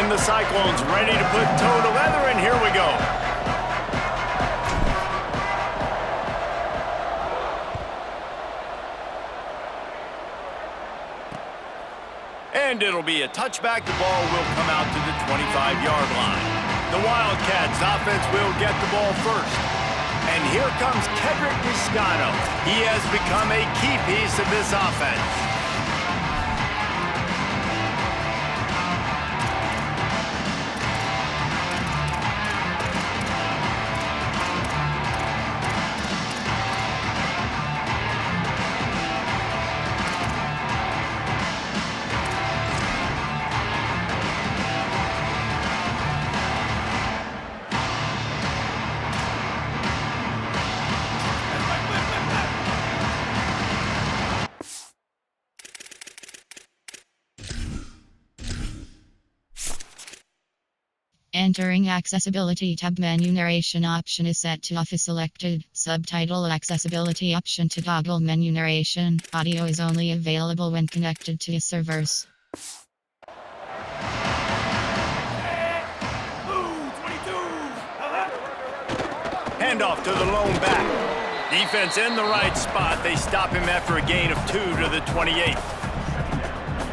the Cyclones ready to put toe to leather, and here we go. And it'll be a touchback. The ball will come out to the 25-yard line. The Wildcats offense will get the ball first. And here comes Kedrick Niscano. He has become a key piece of this offense. Entering Accessibility tab, menu narration option is set to off is selected. Subtitle accessibility option to toggle menu narration. Audio is only available when connected to servers. Handoff to the lone back. Defense in the right spot. They stop him after a gain of 2 to the 28.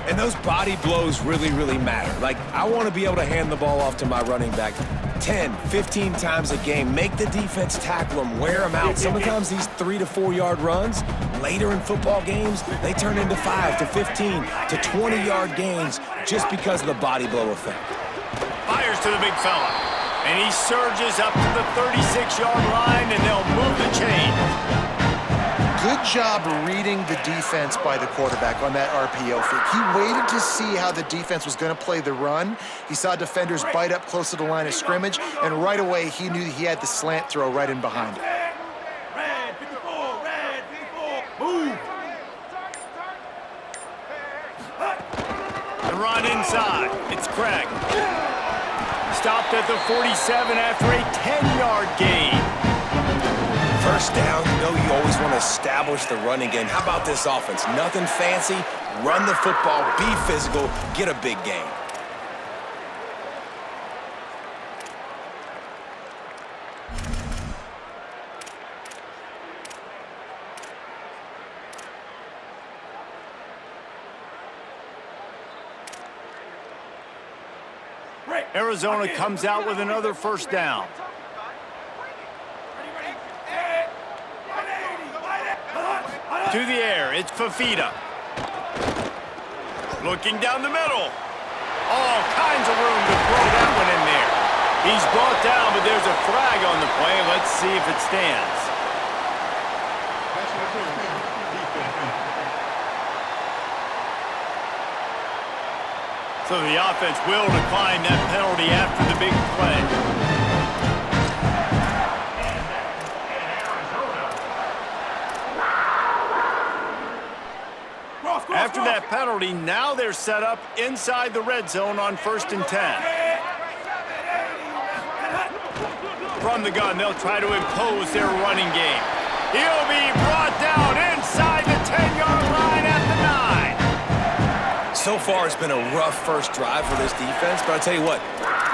And those body blows really, really matter. Like, I want to be able to hand the ball off to my running back 10, 15 times a game. Make the defense tackle them, wear them out. Sometimes these 3 to 4 yard runs, later in football games, they turn into 5 to 15 to 20-yard gains just because of the body blow effect. Fires to the big fella. And he surges up to the 36-yard line, and they'll move the chain. Good job reading the defense by the quarterback on that RPO fake. He waited to see how the defense was going to play the run. He saw defenders bite up close to the line of scrimmage, and right away he knew he had the slant throw right in behind it. Red 54, move! The run inside. It's Craig. Stopped at the 47 after a 10-yard gain. First down, you know you always want to establish the running game. How about this offense? Nothing fancy. Run the football, be physical, get a big gain. Arizona comes out with another first down. To the air, it's Fafita. Looking down the middle. All kinds of room to throw that one in there. He's brought down, but there's a flag on the play. Let's see if it stands. So the offense will decline that penalty after the big play. After that penalty, now they're set up inside the red zone on 1st and 10. From the gun, they'll try to impose their running game. He'll be brought down inside the 10-yard line at the 9. So far, it's been a rough first drive for this defense, but I'll tell you what,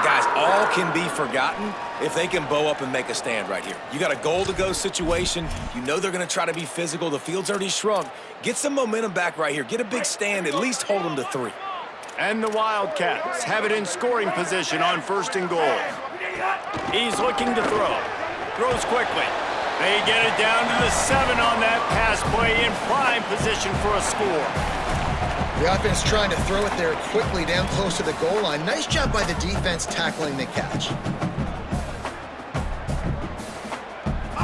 guys, all can be forgotten if they can bow up and make a stand right here. You got a goal-to-go situation. You know they're going to try to be physical. The field's already shrunk. Get some momentum back right here. Get a big stand. At least hold them to 3. And the Wildcats have it in scoring position on 1st and goal. He's looking to throw. Throws quickly. They get it down to the 7 on that pass play, in prime position for a score. The offense trying to throw it there quickly down close to the goal line. Nice job by the defense tackling the catch.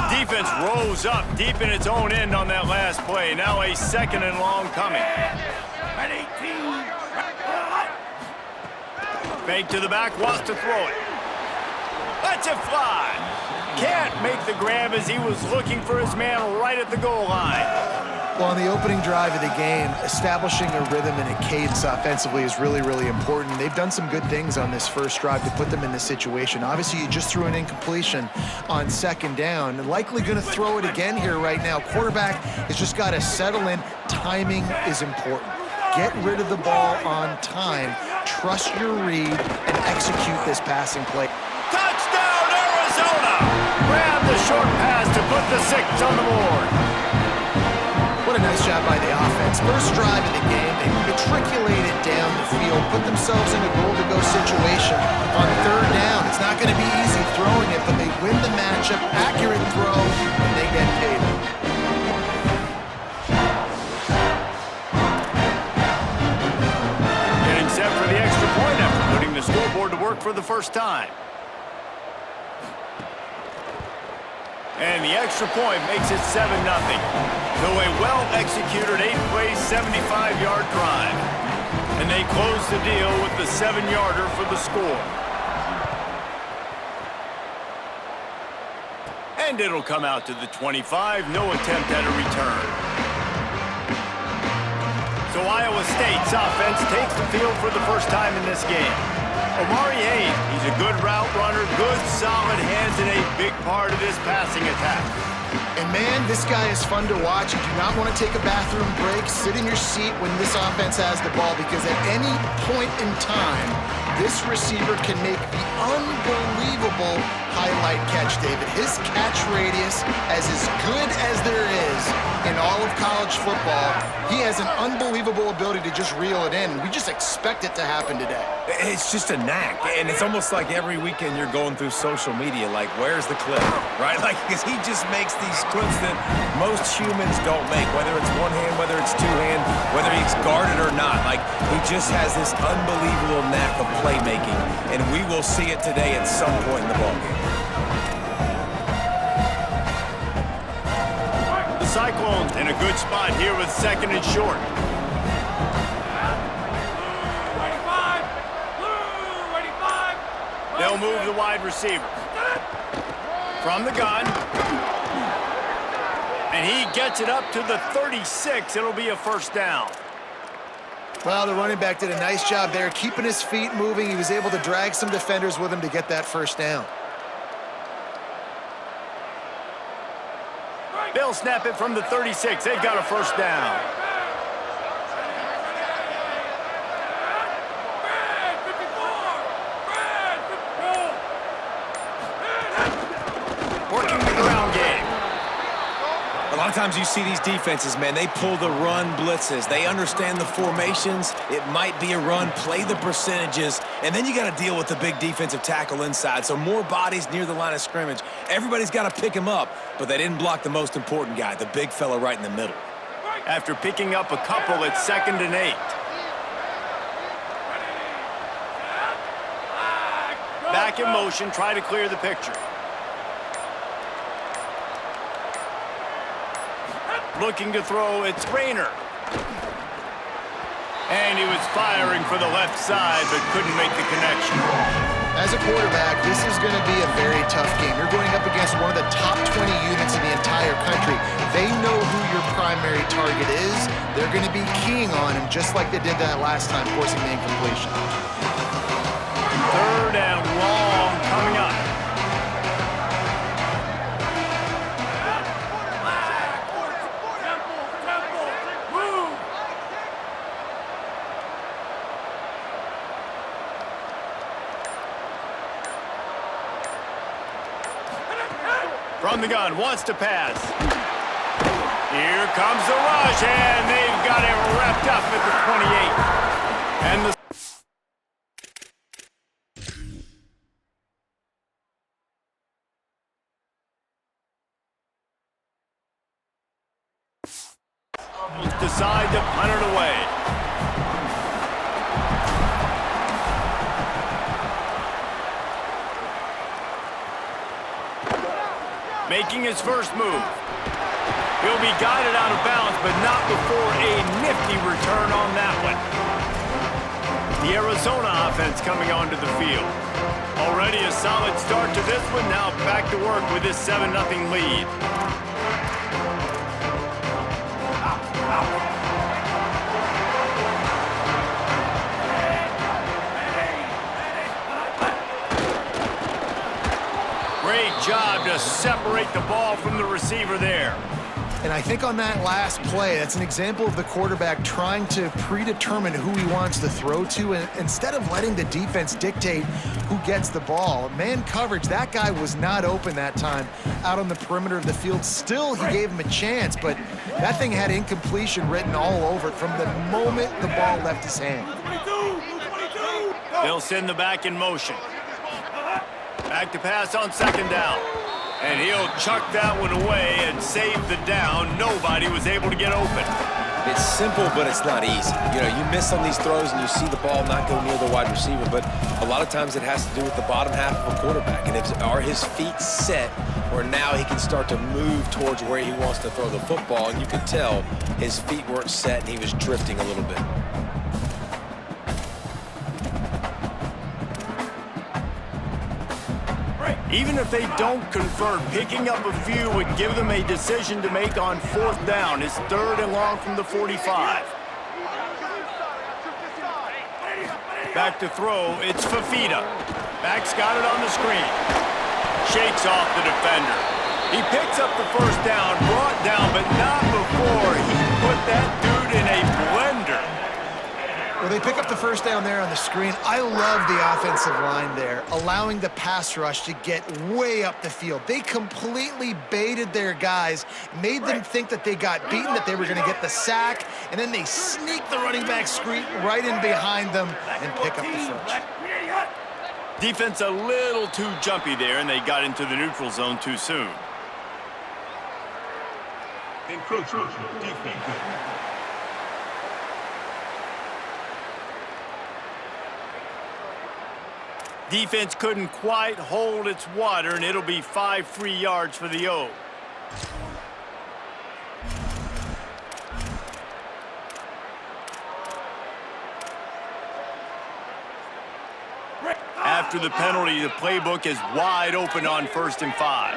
Defense rose up deep in its own end on that last play. Now a 2nd and long coming. Fake to the back, wants to throw it. Lets it fly. Can't make the grab as he was looking for his man right at the goal line. Well, on the opening drive of the game, establishing a rhythm and a cadence offensively is really, really important. They've done some good things on this first drive to put them in this situation. Obviously, you just threw an incompletion on 2nd down, and likely going to throw it again here right now. Quarterback has just got to settle in. Timing is important. Get rid of the ball on time. trust your read and execute this passing play. Touchdown, Arizona! Grab the short pass to put the 6 on the board. What a nice job by the offense. First drive of the game, they matriculated down the field, put themselves in a goal-to-go situation on third down. It's not going to be easy throwing it, but they win the matchup, accurate throw, and they get paid. Getting set for the extra point after putting the scoreboard to work for the first time. And the extra point makes it 7-0. So a well-executed 8-play, 75-yard drive. And they close the deal with the 7-yarder for the score. And it'll come out to the 25. No attempt at a return. So Iowa State's offense takes the field for the first time in this game. Omari Hayes, he's a good route runner, good solid hands, and a big part of this passing attack. And man, this guy is fun to watch. You do not want to take a bathroom break. Sit in your seat when this offense has the ball, because at any point in time, this receiver can make the unbelievable highlight catch, David. His catch radius is as good as there is in all of college football. He has an unbelievable ability to just reel it in. We just expect it to happen today. It's just a knack, and it's almost like every weekend you're going through social media, like, where's the clip, right? Like, because he just makes these clips that most humans don't make, whether it's one hand, whether it's two hand, whether he's guarded or not. Like, he just has this unbelievable knack of playmaking, and we will see it today at some point in the ballgame. The Cyclones in a good spot here with 2nd and short. They'll move the wide receiver. From the gun. And he gets it up to the 36. It'll be a first down. Well, the running back did a nice job there, keeping his feet moving. He was able to drag some defenders with him to get that first down. They'll snap it from the 36. They've got a first down. Working the ground game. A lot of times you see these defenses, man, they pull the run blitzes. They understand the formations. It might be a run, play the percentages, and then you got to deal with the big defensive tackle inside. So more bodies near the line of scrimmage. Everybody's got to pick him up, but they didn't block the most important guy, the big fella right in the middle. After picking up a couple, it's 2nd and 8. Back in motion, try to clear the picture. Looking to throw, it's Rayner. And he was firing for the left side, but couldn't make the connection. As a quarterback, this is going to be a very tough game. You're going up against one of the top 20 units in the entire country. They know who your primary target is. They're going to be keying on him, just like they did that last time, forcing the incompletion. 3rd and long coming up. From the gun, wants to pass. Here comes the rush, and they've got it wrapped up at the 28. And the decide to punt it away. Making his first move. He'll be guided out of bounds, but not before a nifty return on that one. The Arizona offense coming onto the field. Already a solid start to this one. Now back to work with this 7-0 lead. Great job to separate the ball from the receiver there. And I think on that last play, that's an example of the quarterback trying to predetermine who he wants to throw to, and instead of letting the defense dictate who gets the ball. Man coverage, that guy was not open that time out on the perimeter of the field. Still, he gave him a chance, but that thing had incompletion written all over it from the moment the ball left his hand. They'll send the back in motion. Back to pass on second down. And he'll chuck that one away and save the down. Nobody was able to get open. It's simple, but it's not easy. You know, you miss on these throws and you see the ball not go near the wide receiver, but a lot of times it has to do with the bottom half of a quarterback. And are his feet set where now he can start to move towards where he wants to throw the football? And you could tell his feet weren't set and he was drifting a little bit. Even if they don't convert, picking up a few would give them a decision to make on fourth down. It's 3rd and long from the 45. Back to throw, it's Fafita. Back's got it on the screen. Shakes off the defender. He picks up the first down, brought down, but not before he put that dude in a blender. Well, they pick up the first down there on the screen. I love the offensive line there, allowing the pass rush to get way up the field. They completely baited their guys, made them think that they got beaten, that they were going to get the sack, and then they sneak the running back screen right in behind them and pick up the first. Defense a little too jumpy there, and they got into the neutral zone too soon. Encroachment defense. Defense couldn't quite hold its water, and it'll be 5 free yards for the O. After the penalty, the playbook is wide open on 1st and 5.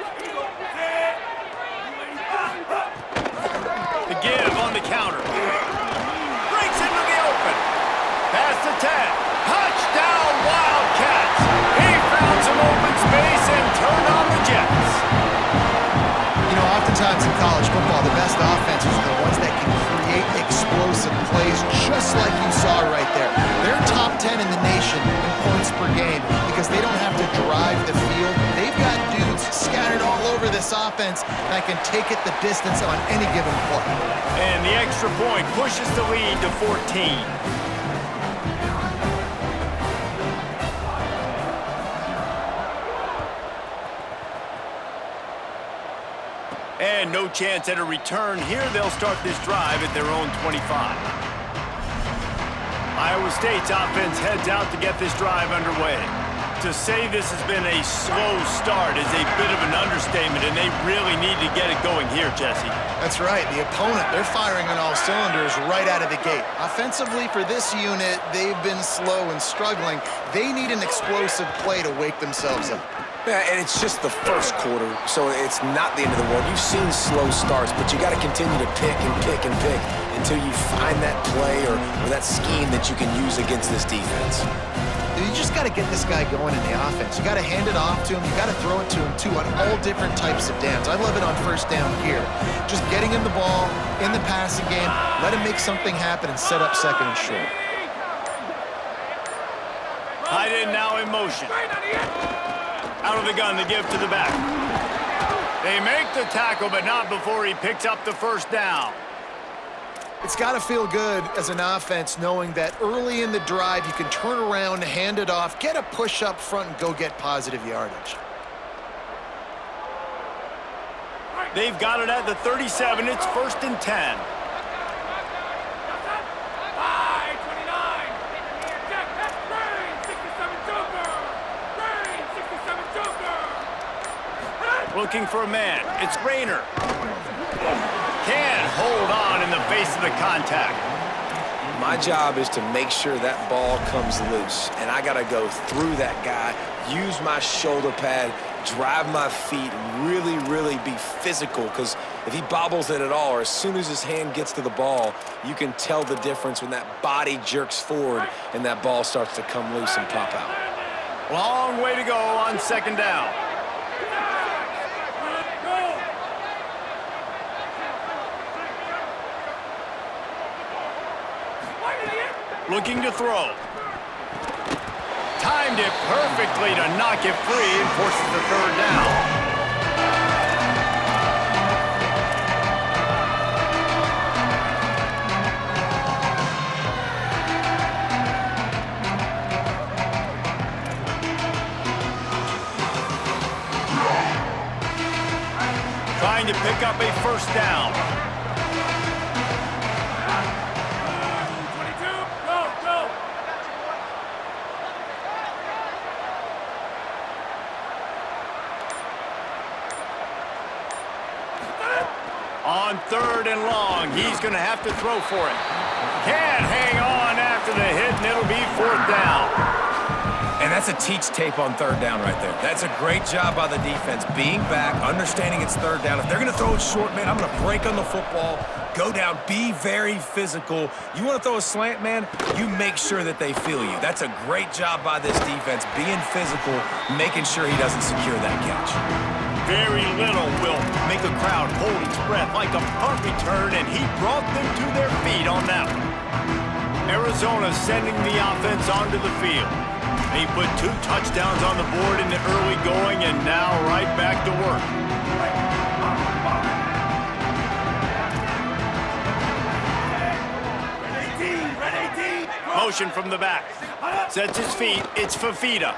The give on the counter. Breaks into the open. Pass to 10. Touchdown, Wildcats! He found some open space and turned on the Jets. You know, oftentimes in college football, the best offenses are the ones that can create explosive plays, just like you saw right there. They're top 10 in the nation in points per game because they don't have to drive the field. They've got dudes scattered all over this offense that can take it the distance on any given play. And the extra point pushes the lead to 14. And no chance at a return here. They'll start this drive at their own 25. Iowa State's offense heads out to get this drive underway. To say this has been a slow start is a bit of an understatement, and they really need to get it going here, Jesse. That's right. The opponent, they're firing on all cylinders right out of the gate. Offensively, for this unit, they've been slow and struggling. They need an explosive play to wake themselves up. Yeah, and it's just the first quarter, so it's not the end of the world. You've seen slow starts, but you got to continue to pick and pick and pick until you find that play or that scheme that you can use against this defense. You just got to get this guy going in the offense. You got to hand it off to him. You got to throw it to him, too, on all different types of downs. I love it on first down here. Just getting him the ball in the passing game, let him make something happen and set up second and short. Tight end now in motion. Out of the gun, the give to the back. They make the tackle, but not before he picks up the first down. It's got to feel good as an offense knowing that early in the drive you can turn around, hand it off, get a push up front, and go get positive yardage. They've got it at the 37. It's 1st and 10. Looking for a man. It's Rayner. Can't hold on in the face of the contact. My job is to make sure that ball comes loose, and I got to go through that guy, use my shoulder pad, drive my feet, really, really be physical, because if he bobbles it at all, or as soon as his hand gets to the ball, you can tell the difference when that body jerks forward and that ball starts to come loose and pop out. Long way to go on second down. Looking to throw. Timed it perfectly to knock it free and forces the third down. Trying to pick up a first down. On third and long, he's going to have to throw for it. Can't hang on after the hit, and it'll be fourth down. And that's a teach tape on third down right there. That's a great job by the defense, being back, understanding it's third down. If they're going to throw it short, man, I'm going to break on the football, go down, be very physical. You want to throw a slant, man, you make sure that they feel you. That's a great job by this defense, being physical, making sure he doesn't secure that catch. Very little will make a crowd hold its breath like a punt return, and he brought them to their feet on that one. Arizona sending the offense onto the field. They put 2 touchdowns on the board in the early going, and now right back to work. Motion from the back. Sets his feet. It's Fafita.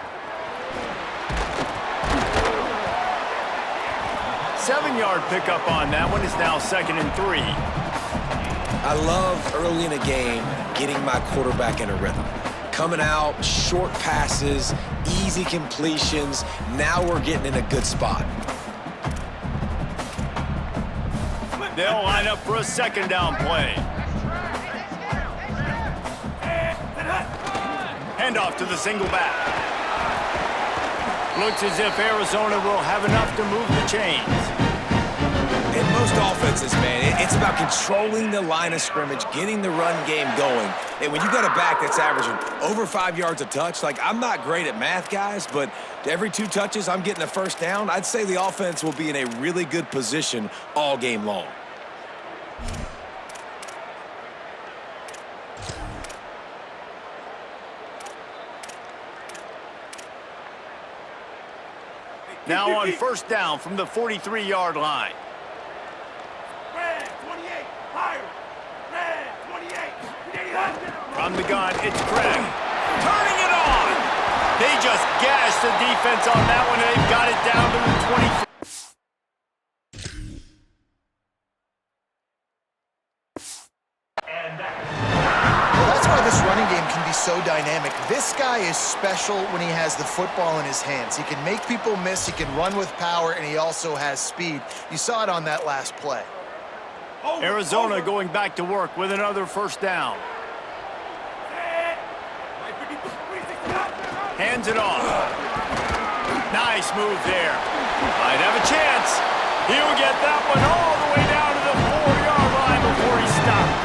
7-yard pickup on that one. Is now 2nd and 3. I love early in a game getting my quarterback in a rhythm. Coming out, short passes, easy completions. Now we're getting in a good spot. They'll line up for a 2nd down play. Handoff to the single back. Looks as if Arizona will have enough to move the chains. In most offenses, man, it's about controlling the line of scrimmage, getting the run game going. And when you got a back that's averaging over 5 yards a touch, like, I'm not great at math, guys, but every 2 touches, I'm getting a first down. I'd say the offense will be in a really good position all game long. Now on first down from the 43-yard line. Red 28, higher. Red 28. From the gun, it's Craig. Turning it on! They just gashed the defense on that one, and they've got it down to the 23. Well, that's why this running game can be so dynamic. This guy is special when he has the football in his hands. He can make people miss, he can run with power, and he also has speed. You saw it on that last play. Arizona going back to work with another first down. Hands it off. Nice move there. Might have a chance. He'll get that one all the way down to the 4-yard line before he stopped.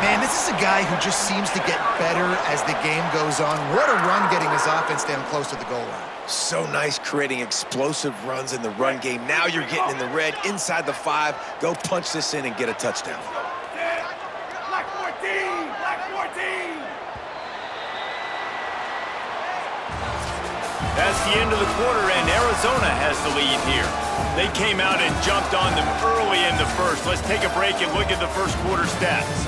Man, this is a guy who just seems to get better as the game goes on. What a run getting his offense down close to the goal line. So nice creating explosive runs in the run game. Now you're getting in the red, inside the 5. Go punch this in and get a touchdown. Black 14! Black 14! That's the end of the quarter, and Arizona has the lead here. They came out and jumped on them early in the first. Let's take a break and look at the first quarter stats.